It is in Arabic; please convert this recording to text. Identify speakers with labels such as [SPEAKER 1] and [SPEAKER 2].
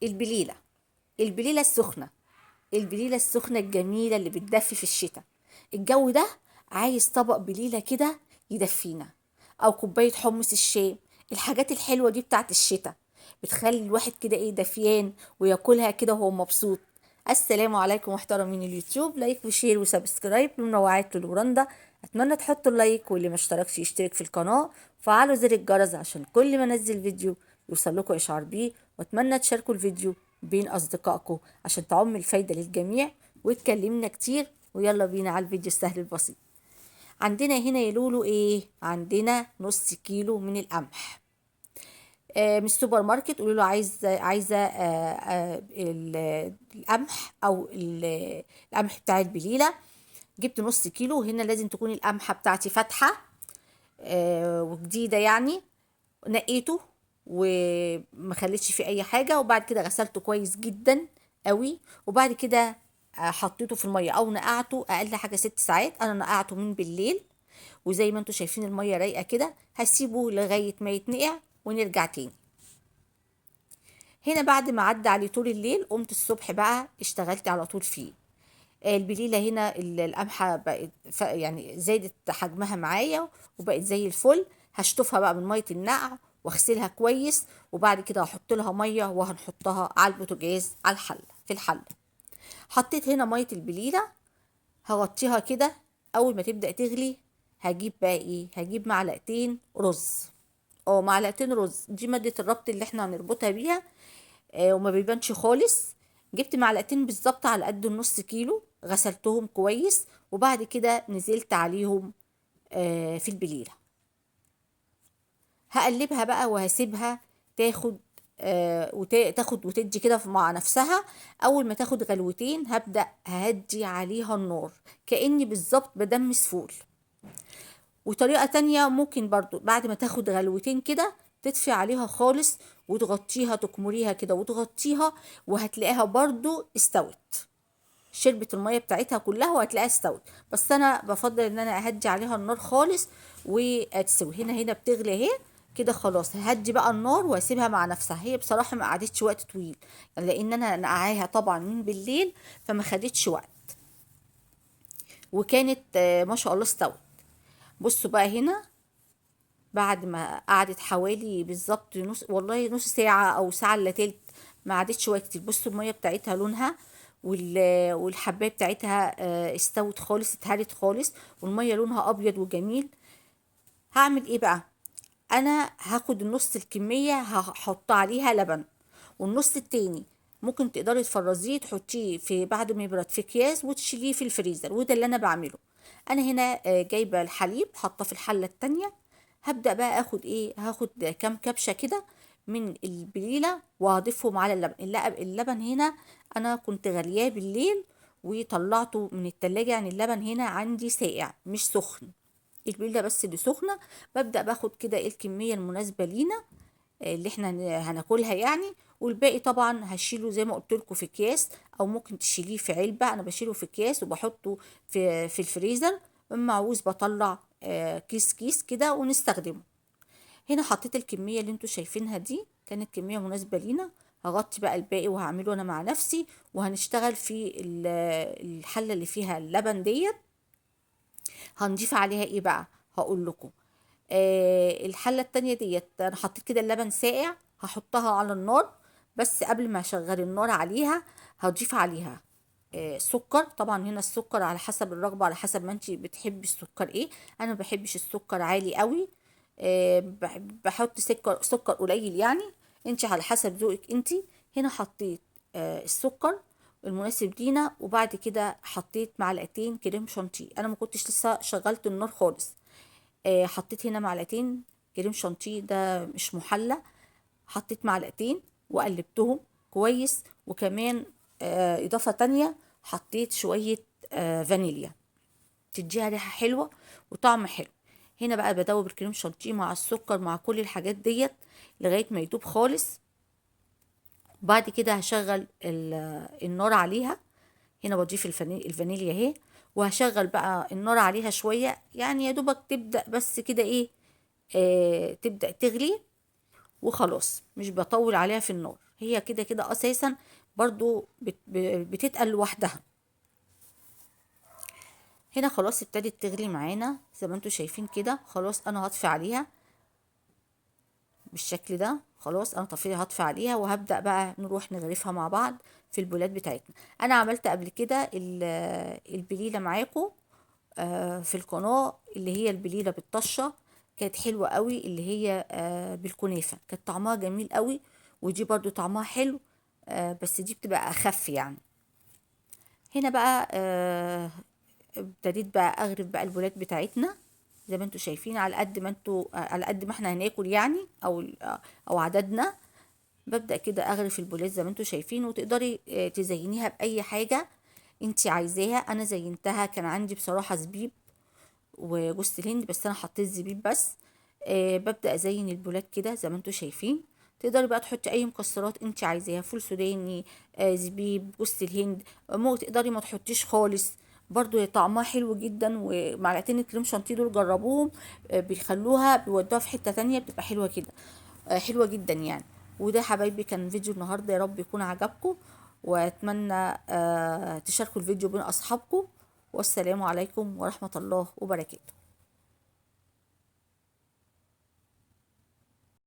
[SPEAKER 1] البليلة. البليلة السخنة. البليلة السخنة الجميلة اللي بتدفي في الشتاء. الجو ده عايز طبق بليلة كده يدفينا، او كوباية حمص الشام. الحاجات الحلوة دي بتاعت الشتاء بتخلي الواحد كده ايه دفيان، وياكلها كده وهو مبسوط. السلام عليكم محترمين اليوتيوب، لايك وشير وسبسكرايب لمنوعات لورندا. اتمنى تحطوا اللايك، واللي ما اشتركش يشترك في القناة، وفعلوا زر الجرس عشان كل ما انزل فيديو يوصل لكم اشعار بيه. واتمنى تشاركوا الفيديو بين اصدقائكم عشان تعم الفايدة للجميع. واتكلمنا كتير، ويلا بينا على الفيديو السهل البسيط. عندنا هنا يا لولو ايه؟ عندنا نص كيلو من القمح من السوبر ماركت. قولوا له عايزه القمح او القمح بتاع البليله. جبت نص كيلو. هنا لازم تكون القمحه بتاعتي فاتحه وجديده يعني. نقيته وما خليتش فيه اي حاجه، وبعد كده غسلته كويس جدا قوي. وبعد كده حطيته في الميه او نقعته اقل حاجه 6 ساعات. انا نقعته من بالليل، وزي ما انتوا شايفين الميه رايقه كده. هسيبه لغايه ما يتنقع ونرجع تاني. هنا بعد ما عدى عليه طول الليل، قمت الصبح بقى اشتغلت على طول فيه. البليله هنا القمحه بقت يعني زادت حجمها معايا وبقت زي الفل. هشطفها بقى من ميه النقع واغسلها كويس، وبعد كده هحط لها ميه وهنحطها على البوتاجاز على الحله. حطيت هنا ميه البليله، هغطيها كده. اول ما تبدا تغلي هجيب بقى ايه؟ هجيب معلقتين رز. معلقتين رز دي ماده الربط اللي احنا هنربطها بيها. وما بيبانش خالص. جبت معلقتين بالظبط على قد النص كيلو، غسلتهم كويس، وبعد كده نزلت عليهم في البليلة. هقلبها بقى وهسيبها تاخد تاخد وتدي كده مع نفسها. اول ما تاخد غلوتين هبدأ ههدي عليها النار، كأني بالظبط بدمس فول. وطريقة تانية ممكن برضو بعد ما تاخد غلوتين كده تطفي عليها خالص، وتغطيها تكمريها كده وتغطيها، وهتلاقيها برضو استوت. شربت المية بتاعتها كلها وهتلاقيها استوت. بس انا بفضل ان انا اهدي عليها النار خالص وتستوي. هنا بتغلي اهي كده. خلاص ههدي بقى النار واسيبها مع نفسها. هي بصراحة ما قعدتش وقت طويل، يعني لان انا نقعاها طبعا من بالليل، فما خدتش وقت. وكانت ما شاء الله استوت. بصوا بقى هنا، بعد ما قعدت حوالي بالظبط والله نص ساعة أو ساعة إلا تلت، ما قعدتش وقت كتير. بصوا المية بتاعتها لونها والحباية بتاعتها استوت خالص، اتهرت خالص، والمية لونها أبيض وجميل. هعمل ايه بقى؟ انا هاخد النص الكمية هحط عليها لبن، والنص التاني ممكن تقدري تفرزيه تحطيه في بعد ما يبرد في اكياس وتشيليه في الفريزر، وده اللي انا بعمله. انا هنا جايبه الحليب حاطه في الحله التانية. هبدا بقى اخد ايه؟ هاخد كام كبشه كده من البليله وهضيفهم على اللبن. اللبن هنا انا كنت غلياه بالليل وطلعته من التلاجة، يعني اللبن هنا عندي ساقع مش سخن. البليله بس اللي سخنه. ببدا باخد كده ايه الكميه المناسبه لينا اللي احنا هناكلها يعني. والباقي طبعا هشيله زي ما قلت لكم في اكياس، او ممكن تشيليه في علبه. انا بشيله في اكياس وبحطه في الفريزر. اما عاوز بطلع كيس كيس كده ونستخدمه. هنا حطيت الكميه اللي انتوا شايفينها دي، كانت كميه مناسبه لينا. هغطي بقى الباقي وهعمله انا مع نفسي، وهنشتغل في الحله اللي فيها اللبن ديت. هنضيف عليها ايه بقى؟ هقول لكم. الحله التانية ديت انا حطيت كده اللبن ساقع، هحطها على النار. بس قبل ما اشغل النار عليها هضيف عليها سكر. طبعا هنا السكر على حسب الرغبه، على حسب ما انت بتحبي السكر ايه. انا ما بحبش السكر عالي قوي. بحط سكر قليل يعني. انت على حسب ذوقك انت. هنا حطيت السكر المناسب لينا، وبعد كده حطيت معلقتين كريم شانتيه. انا ما كنتش لسه شغلت النار خالص. حطيت هنا معلقتين كريم شانتيه، ده مش محلى. حطيت معلقتين وقلبتهم كويس. وكمان اضافة تانية حطيت شوية فانيليا، تديها ريحة حلوة وطعم حلو. هنا بقى بدوب الكريم شانتيه مع السكر مع كل الحاجات ديت لغاية ما يدوب خالص. وبعد كده هشغل النار عليها. هنا بضيف الفانيليا اهي. وهشغل بقى النار عليها شوية، يعني يا دوبك تبدأ بس كده ايه تبدأ تغلي. وخلاص مش بطول عليها في النار. هي كده كده اساسا برضو بتتقل لوحدها. هنا خلاص ابتدت تغلي معانا زي ما انتوا شايفين كده. خلاص انا هطفي عليها بالشكل ده. خلاص انا هطفي عليها وهبدأ بقى نروح نغرفها مع بعض في البولات بتاعتنا. انا عملت قبل كده البليلة معاكم في القناة، اللي هي البليلة بالطشة، كانت حلوة قوي. اللي هي بالكنافة كانت طعمها جميل قوي. ودي برضو طعمها حلو، بس دي بتبقى اخف يعني. هنا بقى ابتديت بقى اغرف بقى البولات بتاعتنا زي ما انتوا شايفين، على قد ما انتوا على قد ما احنا هناكل يعني، او عددنا. ببدأ كده اغرف البولات زي ما انتوا شايفين. وتقدري تزينيها باي حاجة انتي عايزاها. انا زينتها، كان عندي بصراحة زبيب وجوز الهند، بس انا حطيت زبيب بس. ببدأ ازين البولات كده زي ما انتوا شايفين. تقدري بقى تحطي اي مكسرات انت عايزاها، فول سوداني، زبيب، جوز الهند. مو تقدري ما تحطيش خالص، برضو هي طعمها حلو جدا. ومعلقتين الكريم شانتيه دول جربوهم، بيخلوها بيودوها في حتة تانية، بتبقى حلوة كده، حلوة جدا يعني. وده حبايبي كان فيديو النهاردة، يا رب يكون عجبكم. واتمنى تشاركوا الفيديو بين اصحابكم. والسلام عليكم ورحمة الله وبركاته.